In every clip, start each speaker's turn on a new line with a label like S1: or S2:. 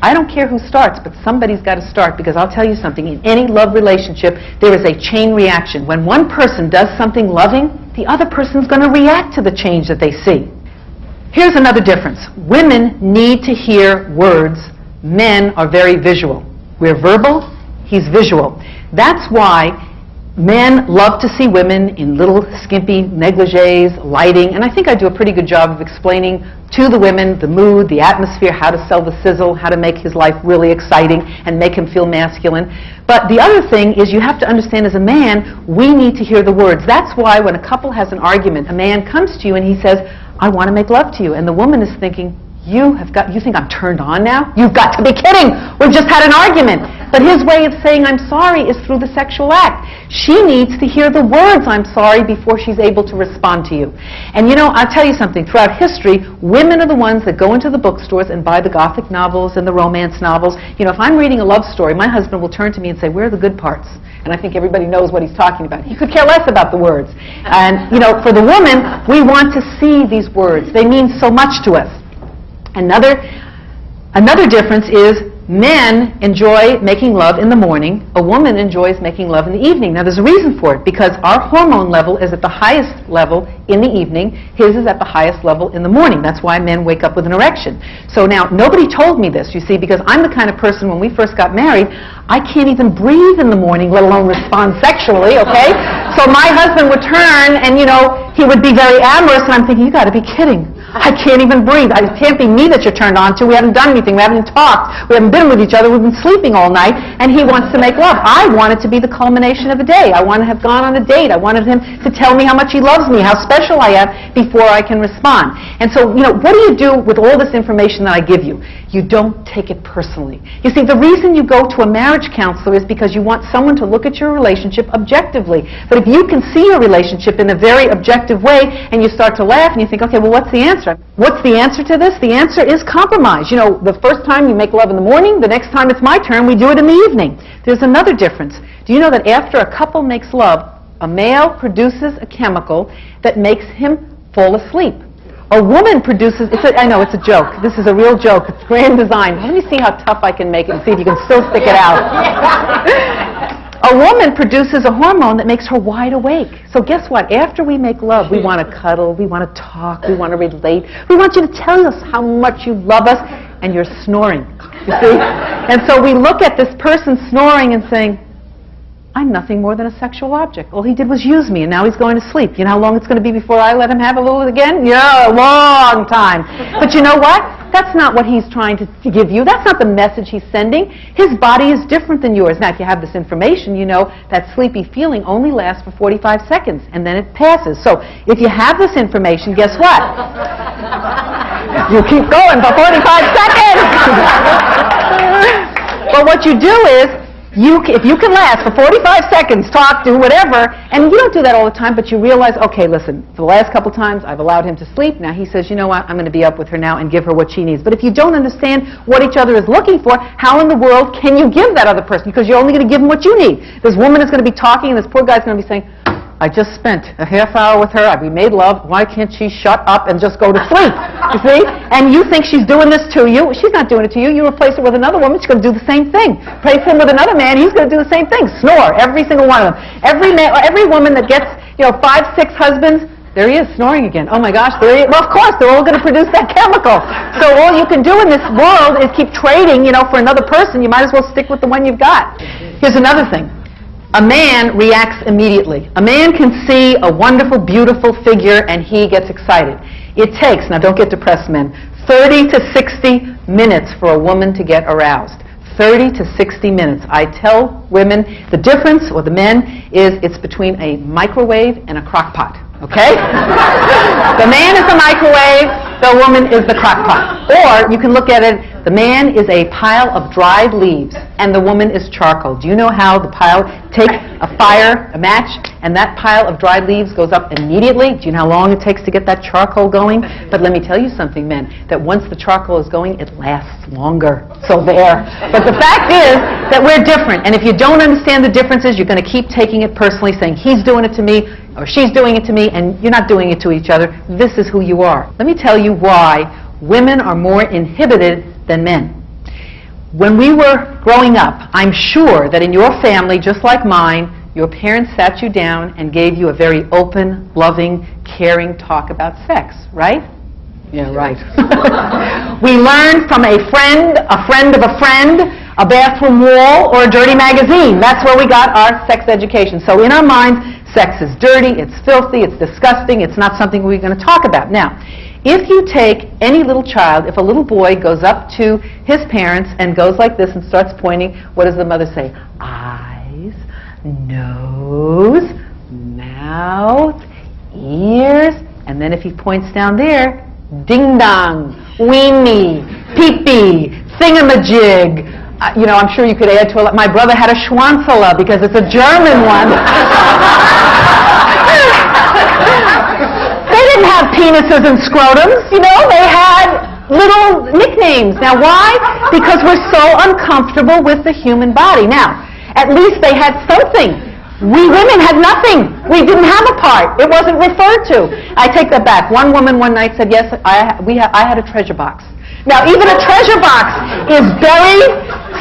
S1: I don't care who starts, but somebody's got to start, because I'll tell you something, in any love relationship, there is a chain reaction. When one person does something loving, the other person's going to react to the change that they see. Here's another difference. Women need to hear words. Men are very visual. We're verbal, he's visual. That's why men love to see women in little skimpy negligees, lighting, and I think I do a pretty good job of explaining to the women the mood, the atmosphere, how to sell the sizzle, how to make his life really exciting and make him feel masculine. But the other thing is, you have to understand, as a man, we need to hear the words. That's why when a couple has an argument, a man comes to you and he says, I want to make love to you, and the woman is thinking, you think I'm turned on now? You've got to be kidding! We've just had an argument. But his way of saying I'm sorry is through the sexual act. She needs to hear the words I'm sorry before she's able to respond to you. And you know, I'll tell you something. Throughout history, women are the ones that go into the bookstores and buy the gothic novels and the romance novels. You know, if I'm reading a love story, my husband will turn to me and say, where are the good parts? And I think everybody knows what he's talking about. He could care less about the words. And, you know, for the woman, we want to see these words. They mean so much to us. Another difference is, men enjoy making love in the morning. A woman enjoys making love in the evening. Now, there's a reason for it, because our hormone level is at the highest level in the evening. His is at the highest level in the morning. That's why men wake up with an erection. So now, nobody told me this, you see, because I'm the kind of person, when we first got married, I can't even breathe in the morning, let alone respond sexually, okay? So my husband would turn and, you know, he would be very amorous, and I'm thinking, you got to be kidding. I can't even breathe. It can't be me that you're turned on to. We haven't done anything. We haven't talked. We haven't been with each other. We've been sleeping all night, and he wants to make love. I want it to be the culmination of a day. I want to have gone on a date. I wanted him to tell me how much he loves me, how special I am, before I can respond. And so, you know, what do you do with all this information that I give you? You don't take it personally. You see, the reason you go to a marriage counselor is because you want someone to look at your relationship objectively. But if you can see your relationship in a very objective way, and you start to laugh, and you think, okay, well, what's the answer? What's the answer to this? The answer is compromise. You know, the first time you make love in the morning, the next time it's my turn, we do it in the evening. There's another difference. Do you know that after a couple makes love, a male produces a chemical that makes him fall asleep? A woman produces, I know it's a joke. This is a real joke. It's grand design. Let me see how tough I can make it and see if you can still stick it out. A woman produces a hormone that makes her wide awake. So guess what? After we make love, we want to cuddle, we want to talk, we want to relate. We want you to tell us how much you love us, and you're snoring. You see? And so we look at this person snoring and saying, I'm nothing more than a sexual object. All he did was use me, and now he's going to sleep. You know how long it's going to be before I let him have a little again? Yeah, a long time. But you know what? That's not what he's trying to give you. That's not the message he's sending. His body is different than yours. Now, if you have this information, you know that sleepy feeling only lasts for 45 seconds, and then it passes. So if you have this information, guess what? You keep going for 45 seconds. But what you do is, if you can last for 45 seconds, talk, do whatever, and you don't do that all the time, but you realize, okay, listen, for the last couple times I've allowed him to sleep. Now he says, you know what, I'm going to be up with her now and give her what she needs. But if you don't understand what each other is looking for, how in the world can you give that other person? Because you're only going to give them what you need. This woman is going to be talking, and this poor guy's going to be saying, I just spent a half hour with her, we made love, why can't she shut up and just go to sleep? You see? And you think she's doing this to you. She's not doing it to you. You replace her with another woman, she's going to do the same thing. Replace him with another man, he's going to do the same thing. Snore, every single one of them. Every man, or every woman that gets, 5, 6 husbands, there he is, snoring again. Oh my gosh, there he is. Well, of course, they're all going to produce that chemical. So all you can do in this world is keep trading, for another person. You might as well stick with the one you've got. Here's another thing. A man reacts immediately. A man can see a wonderful, beautiful figure, and he gets excited. It takes, now don't get depressed, men, 30 to 60 minutes for a woman to get aroused. 30 to 60 minutes. I tell women the difference, or the men, is it's between a microwave and a crock pot. Okay? The man is the microwave, the woman is the crock pot. Or you can look at it, the man is a pile of dried leaves and the woman is charcoal. Do you know how the pile takes a fire, a match, and that pile of dried leaves goes up immediately? Do you know how long it takes to get that charcoal going? But let me tell you something, men, that once the charcoal is going, it lasts longer. So there. But the fact is that we're different, and if you don't understand the differences, you're going to keep taking it personally, saying he's doing it to me, or she's doing it to me, and you're not doing it to each other. This is who you are. Let me tell you why women are more inhibited than men. When we were growing up, I'm sure that in your family, just like mine, your parents sat you down and gave you a very open, loving, caring talk about sex, right? Yeah, right. We learned from a friend of a friend, a bathroom wall, or a dirty magazine. That's where we got our sex education. So in our minds, sex is dirty, it's filthy, it's disgusting, it's not something we're going to talk about. Now, if you take any little child, if a little boy goes up to his parents and goes like this and starts pointing, what does the mother say? Eyes, nose, mouth, ears, and then if he points down there, ding-dong, weenie, pee-pee, thingamajig. I'm sure you could add to it. My brother had a Schwanzela because it's a German one. They didn't have penises and scrotums, they had little nicknames. Now why? Because we're so uncomfortable with the human body. Now, at least they had something. We women had nothing. We didn't have a part. It wasn't referred to. I take that back. One woman one night said, yes, I had a treasure box. Now, even a treasure box is buried,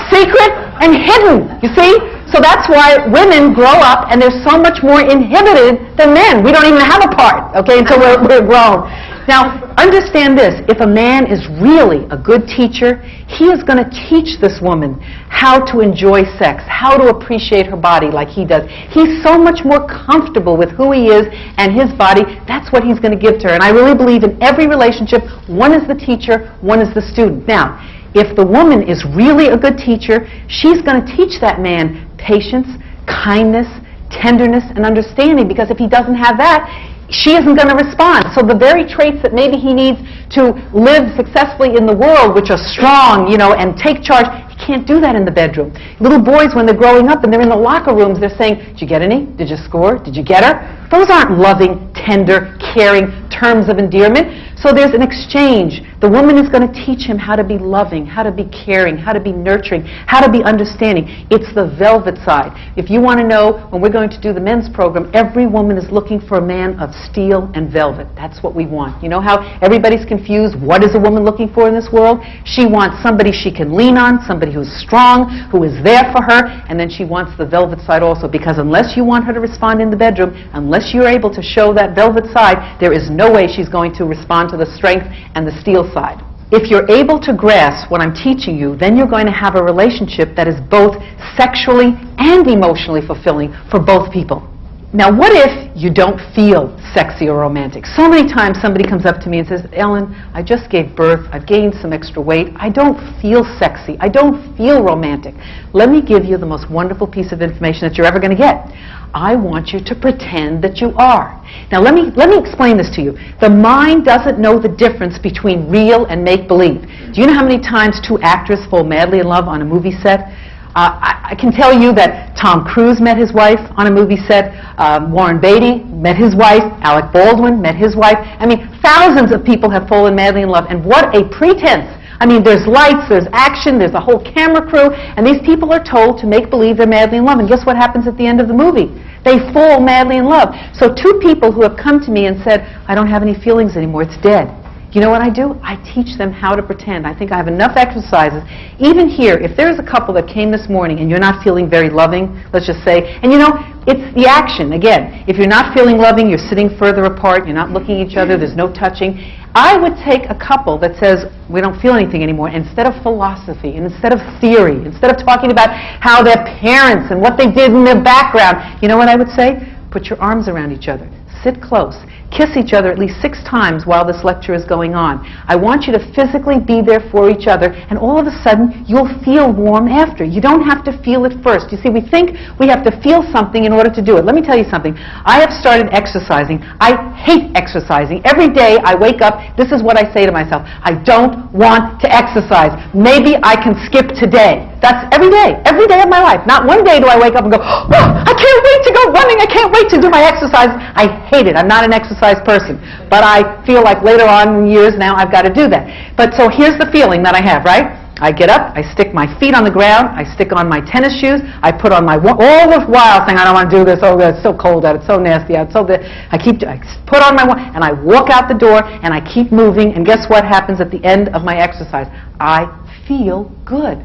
S1: secret, and hidden, you see? So that's why women grow up and they're so much more inhibited than men. We don't even have a part, okay, until we're grown. Now, understand this. If a man is really a good teacher, he is going to teach this woman how to enjoy sex, how to appreciate her body like he does. He's so much more comfortable with who he is and his body. That's what he's going to give to her. And I really believe in every relationship, one is the teacher, one is the student. Now, if the woman is really a good teacher, she's going to teach that man patience, kindness, tenderness, and understanding, because if he doesn't have that, she isn't going to respond. So the very traits that maybe he needs to live successfully in the world, which are strong, and take charge, he can't do that in the bedroom. Little boys, when they're growing up and they're in the locker rooms, they're saying, did you get any? Did you score? Did you get her? Those aren't loving, tender, caring terms of endearment. So there's an exchange. The woman is going to teach him how to be loving, how to be caring, how to be nurturing, how to be understanding. It's the velvet side. If you want to know, when we're going to do the men's program, every woman is looking for a man of steel and velvet. That's what we want. You know how everybody's confused? What is a woman looking for in this world? She wants somebody she can lean on, somebody who's strong, who is there for her, and then she wants the velvet side also, because unless you want her to respond in the bedroom, unless you're able to show that velvet side, there is no way she's going to respond to the strength and the steel side. If you're able to grasp what I'm teaching you, then you're going to have a relationship that is both sexually and emotionally fulfilling for both people. Now, what if you don't feel sexy or romantic? So many times somebody comes up to me and says, Ellen, I just gave birth, I've gained some extra weight, I don't feel sexy, I don't feel romantic. Let me give you the most wonderful piece of information that you're ever going to get. I want you to pretend that you are. Now, let me explain this to you. The mind doesn't know the difference between real and make-believe. Do you know how many times two actors fall madly in love on a movie set? I can tell you that Tom Cruise met his wife on a movie set, Warren Beatty met his wife, Alec Baldwin met his wife. I mean, thousands of people have fallen madly in love, and what a pretense. I mean, there's lights, there's action, there's a whole camera crew, and these people are told to make believe they're madly in love, and guess what happens at the end of the movie? They fall madly in love. So two people who have come to me and said, I don't have any feelings anymore, it's dead. You know what I do? I teach them how to pretend. I think I have enough exercises. Even here, if there's a couple that came this morning and you're not feeling very loving, let's just say, and it's the action. Again, if you're not feeling loving, you're sitting further apart, you're not looking at each other, there's no touching. I would take a couple that says, we don't feel anything anymore, instead of philosophy, and instead of theory, instead of talking about how their parents and what they did in their background, you know what I would say? Put your arms around each other. Sit close. Kiss each other at least 6 times while this lecture is going on. I want you to physically be there for each other, and all of a sudden, you'll feel warm after. You don't have to feel it first. You see, we think we have to feel something in order to do it. Let me tell you something. I have started exercising. I hate exercising. Every day I wake up, this is what I say to myself. I don't want to exercise. Maybe I can skip today. That's every day of my life. Not one day do I wake up and go, oh, I can't wait to go running. I can't wait to do my exercise. I hate it. I'm not an exercise person. But I feel like later on in years now I've got to do that. But so here's the feeling that I have, right? I get up, I stick my feet on the ground, I stick on my tennis shoes, I put on my, all the while saying, I don't want to do this, oh, it's so cold out, it's so nasty out, it's so good. I put on my, and I walk out the door, and I keep moving, and guess what happens at the end of my exercise? I feel good.